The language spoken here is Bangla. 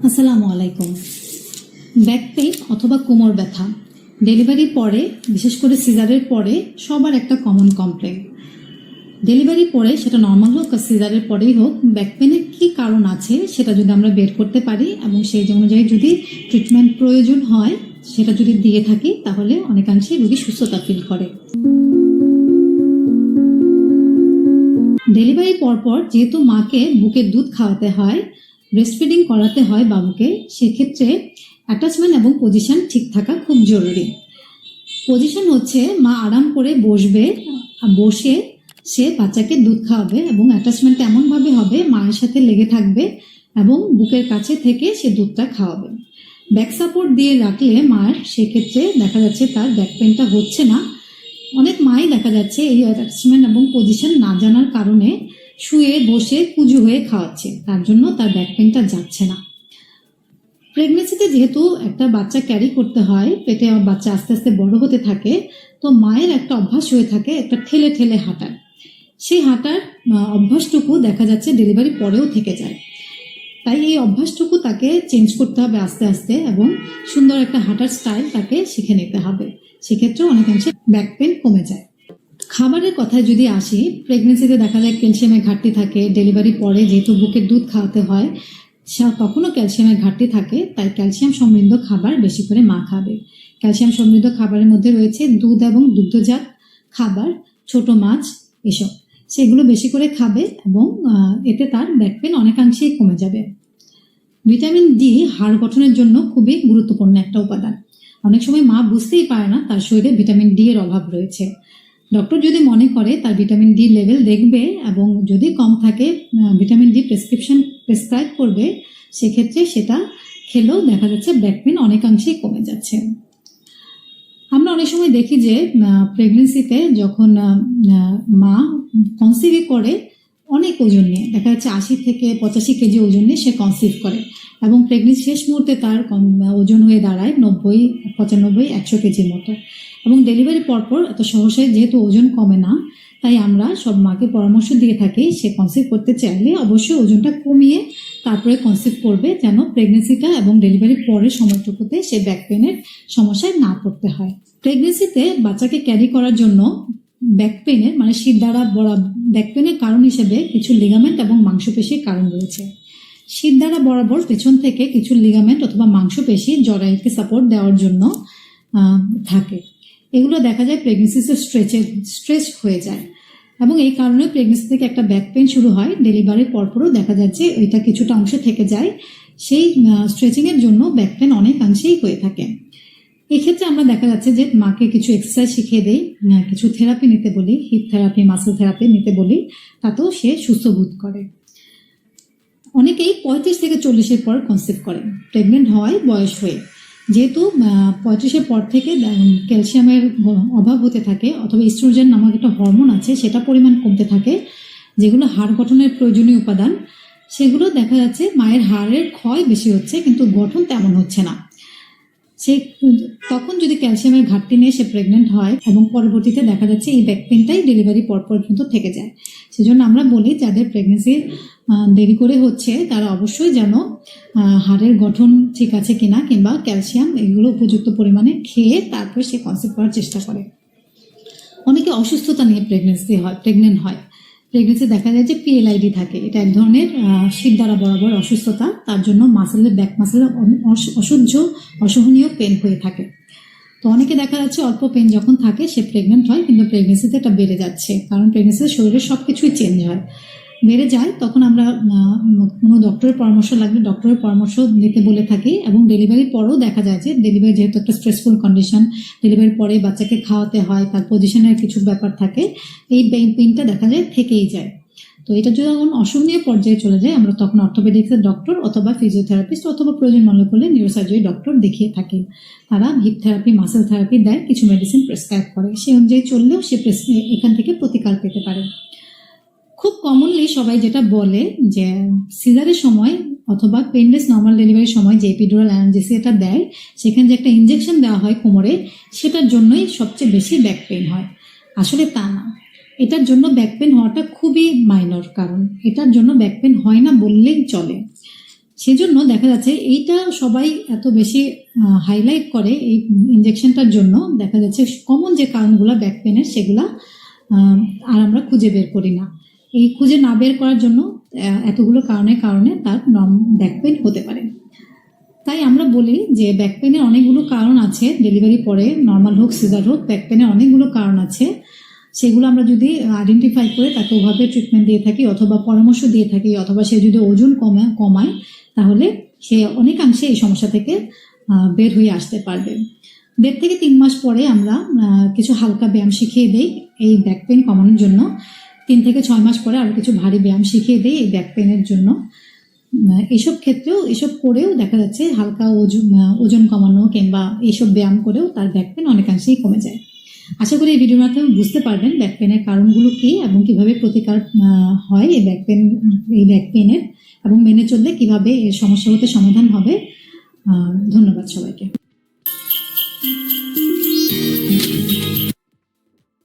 আসসালামু আলাইকুম। ব্যাক পেইন অথবা কোমর ব্যথা ডেলিভারির পরে, বিশেষ করে সিজারের পরে সবার একটা কমন কমপ্লেন। ডেলিভারি পরে, সেটা নর্মাল হোক আর সিজারের পরেই হোক, ব্যাক পেনের কী কারণ আছে সেটা যদি আমরা বের করতে পারি এবং সেই অনুযায়ী যদি ট্রিটমেন্ট প্রয়োজন হয় সেটা যদি দিয়ে থাকি, তাহলে অনেকাংশেই রোগী সুস্থতা ফিল করে। ডেলিভারির পরপর যেহেতু মাকে বুকের দুধ খাওয়াতে হয়, ব্রেস্ট ফিডিং করাতে হয় বাবুকে, সেক্ষেত্রে অ্যাটাচমেন্ট এবং পজিশন ঠিক থাকা খুব জরুরি। পজিশন হচ্ছে মা আরাম করে বসবে, বসে সে বাচ্চাকে দুধ খাওয়াবে এবং অ্যাটাচমেন্ট এমনভাবে হবে মায়ের সাথে লেগে থাকবে এবং বুকের কাছে থেকে সে দুধটা খাওয়াবে। ব্যাক সাপোর্ট দিয়ে রাখলে মায়ের, সেক্ষেত্রে দেখা যাচ্ছে তার ব্যাক পেনটা হচ্ছে না। অনেক মাই দেখা যাচ্ছে এই অ্যাটাচমেন্ট এবং পজিশন না জানার কারণে শুয়ে বসে কুজু হয়ে খাওয়াচ্ছে, তার জন্য তার ব্যাক পেনটা যাচ্ছে না। প্রেগনেন্সিতে যেহেতু একটা বাচ্চা ক্যারি করতে হয়, পেটে বাচ্চা আস্তে আস্তে বড় হতে থাকে, তো মায়ের একটা অভ্যাস হয়ে থাকে একটা ঠেলে ঠেলে হাঁটার। সেই হাঁটার অভ্যাসটুকু দেখা যাচ্ছে ডেলিভারি পরেও থেকে যায়। তাই এই অভ্যাসটুকু তাকে চেঞ্জ করতে হবে আস্তে আস্তে এবং সুন্দর একটা হাঁটার স্টাইল তাকে শিখে নিতে হবে। সেক্ষেত্রে অনেকাংশে ব্যাক পেন কমে যায়। খাবারের কথায় যদি আসি, প্রেগনেন্সিতে দেখা যায় ক্যালসিয়ামের ঘাটতি থাকে। ডেলিভারি পরে যেহেতু বুকের দুধ খাওয়াতে হয়, তখনও ক্যালসিয়ামের ঘাটতি থাকে, তাই ক্যালসিয়াম সমৃদ্ধ খাবার বেশি করে মা খাবে। ক্যালসিয়াম সমৃদ্ধ খাবারের মধ্যে রয়েছে দুধ এবং দুগ্ধজাত খাবার, ছোট মাছ, এসব সেগুলো বেশি করে খাবে এবং এতে তার ব্যাক পেন অনেকাংশেই কমে যাবে। ভিটামিন ডি হাড় গঠনের জন্য খুবই গুরুত্বপূর্ণ একটা উপাদান। অনেক সময় মা বুঝতেই পারে না তার শরীরে ভিটামিন ডি এর অভাব রয়েছে। ডক্টর যদি মনে করে তার ভিটামিন ডি লেভেল দেখবে এবং যদি কম থাকে ভিটামিন ডি প্রেসক্রাইব করবে, সেক্ষেত্রে সেটা খেলেও দেখা যাচ্ছে ব্যাক পেন অনেকাংশেই কমে যাচ্ছে। আমরা অনেক সময় দেখি যে প্রেগনেন্সিতে যখন মা কনসিভ করে অনেক ওজন নিয়ে, দেখা যাচ্ছে 80 থেকে 85 কেজি ওজন নিয়ে সে কনসিভ করে এবং প্রেগনেন্সি শেষ মুহূর্তে তার ওজন হয়ে দাঁড়ায় 90, 95, 100 কেজির মতো। এবং ডেলিভারি পরপর এত সহসায় যেহেতু ওজন কমে না, তাই আমরা সব মাকে পরামর্শ দিয়ে থাকি সে কনসিভ করতে চাইলে অবশ্যই ওজনটা কমিয়ে তারপরে কনসিভ করবে, যেন প্রেগনেন্সিটা এবং ডেলিভারির পরের সময়টুকুতে সে ব্যাক পেনের সমস্যায় না পড়তে হয়। প্রেগনেন্সিতে বাচ্চাকে ক্যারি করার জন্য ব্যাক পেনের মানে শির দ্বারা ব্যাক পেনের কারণ হিসেবে কিছু লিগামেন্ট এবং মাংসপেশির কারণ রয়েছে। শির দ্বারা বরাবর পেছন থেকে কিছু লিগামেন্ট অথবা মাংসপেশি জরায়ুকে সাপোর্ট দেওয়ার জন্য থাকে। এগুলো দেখা যায় প্রেগনেন্সিতে স্ট্রেচ হয়ে যায় এবং এই কারণে প্রেগনেন্সি থেকে একটা ব্যাক পেন শুরু হয়। ডেলিভারির পরপরও দেখা যাচ্ছে ওইটা কিছুটা অংশ থেকে যায়। সেই স্ট্রেচিংয়ের জন্য ব্যাক পেন অনেকাংশেই হয়ে থাকে। এক্ষেত্রে আমরা দেখা যাচ্ছে যে মাকে কিছু এক্সারসাইজ শিখিয়ে দেই, কিছু থেরাপি নিতে বলি, হিপ থেরাপি, মাসল থেরাপি নিতে বলি, তাতেও সে সুস্থ বোধ করে। অনেকেই 35 থেকে 40-এর পর কনসিভ করে, প্রেগনেন্ট হয় বয়স হয়ে। যেহেতু 35-এর পর থেকে ক্যালসিয়ামের অভাব হতে থাকে অথবা ইস্ট্রোজেন নামক একটা হরমোন আছে, সেটা পরিমাণ কমতে থাকে, যেগুলো হাড় গঠনের প্রয়োজনীয় উপাদান। সেগুলো দেখা যাচ্ছে মায়ের হাড়ের ক্ষয় বেশি হচ্ছে কিন্তু গঠন তেমন হচ্ছে না। সে তখন যদি ক্যালসিয়ামের ঘাটতি নিয়ে সে প্রেগনেন্ট হয় এবং পরবর্তীতে দেখা যাচ্ছে এই ব্যাক পেনটাই ডেলিভারি পরপর কিন্তু থেকে যায়। সেজন্য আমরা বলি যাদের প্রেগনেন্সি দেরি করে হচ্ছে তারা অবশ্যই যেন হাড়ের গঠন ঠিক আছে কিনা কিংবা ক্যালসিয়াম এগুলো উপযুক্ত পরিমাণে খেয়ে তারপর সে কনসিভ করার চেষ্টা করে। অনেকে অসুস্থতা নিয়ে প্রেগনেন্ট হয়। প্রেগনেন্সি দেখা যায় যে PLID থাকে, এটা এক ধরনের শির দ্বারা বরাবর অসুস্থতা, তার জন্য ব্যাক মাসেলের অসহনীয় পেন হয়ে থাকে। তো অনেকে দেখা যাচ্ছে অল্প পেন যখন থাকে সে প্রেগনেন্ট হয়, কিন্তু প্রেগনেন্সিতে এটা বেড়ে যাচ্ছে, কারণ প্রেগনেন্সিতে শরীরের সব কিছুই চেঞ্জ হয়, বেড়ে যায়। তখন আমরা কোনো ডক্টরের পরামর্শ লাগলে ডক্টরের পরামর্শ নিতে বলে থাকি। এবং ডেলিভারির পরেও দেখা যায় যে ডেলিভারি যেহেতু একটা স্ট্রেসফুল কন্ডিশন, ডেলিভারির পরে বাচ্চাকে খাওয়াতে হয়, তার পজিশনের কিছু ব্যাপার থাকে, এই পেনটা দেখা যায় থেকেই যায়। তো এটা যখন অসহনীয় পর্যায়ে চলে যায়, আমরা তখন অর্থোপেডিক্সের ডক্টর অথবা ফিজিওথেরাপিস্ট অথবা প্রয়োজন মনে করলে নিউরোসার্জারি ডক্টর দেখিয়ে থাকে। তারা হিপ থেরাপি, মাসেল থেরাপি দেয়, কিছু মেডিসিন প্রেসক্রাইব করে, সেই অনুযায়ী চললেও সে এখান থেকে প্রতিকার পেতে পারে। খুব কমনলি সবাই যেটা বলে যে সিজারের সময় অথবা পেনলেস নর্মাল ডেলিভারির সময় যে এপিডুরাল অ্যানালজেসিয়াটা দেয়, সেখানে যে একটা ইনজেকশন দেওয়া হয় কোমরে, সেটার জন্যই সবচেয়ে বেশি ব্যাক পেন হয়। আসলে তা না। এটার জন্য ব্যাক পেন হওয়াটা খুবই মাইনর কারণ, এটার জন্য ব্যাক পেন হয় না বললেই চলে। সেজন্য দেখা যাচ্ছে এইটা সবাই এত বেশি হাইলাইট করে এই ইনজেকশনটার জন্য। দেখা যাচ্ছে কমন যে কারণগুলো ব্যাক পেনের সেগুলা আর আমরা খুঁজে বের করি না। এই খুঁজে না বের করার জন্য এতগুলো কারণে তার ব্যাক পেন হতে পারে। তাই আমরা বলি যে ব্যাক পেনের অনেকগুলো কারণ আছে, ডেলিভারি পরে নর্মাল হোক সিজার হোক ব্যাক পেনের অনেকগুলো কারণ আছে। সেগুলো আমরা যদি আইডেন্টিফাই করে তাকে ওভাবে ট্রিটমেন্ট দিয়ে থাকি অথবা পরামর্শ দিয়ে থাকি, অথবা সে যদি ওজন কমায় তাহলে সে অনেকাংশে এই সমস্যা থেকে বের হয়ে আসতে পারবে। 1.5 থেকে 3 মাস পরে আমরা কিছু হালকা ব্যায়াম শিখিয়ে দেই এই ব্যাক পেন কমানোর জন্য। 3 থেকে 6 মাস পরে আরো কিছু ভারী ব্যায়াম শিখিয়ে দেই এই ব্যাক পেনের জন্য। এসব করেও দেখা যাচ্ছে হালকা ওজন কমানো কিংবা এইসব ব্যায়াম করেও তার ব্যাক পেন অনেকাংশেই কমে যায়। আশা করি এই ভিডিওর মাধ্যমে বুঝতে পারবেন ব্যাক পেনের কারণগুলো কি এবং কিভাবে প্রতিকার হয় এই ব্যাক পেনের, এবং মেনে চললে কিভাবে এর সমস্যা হতে সমাধান হবে। ধন্যবাদ সবাইকে।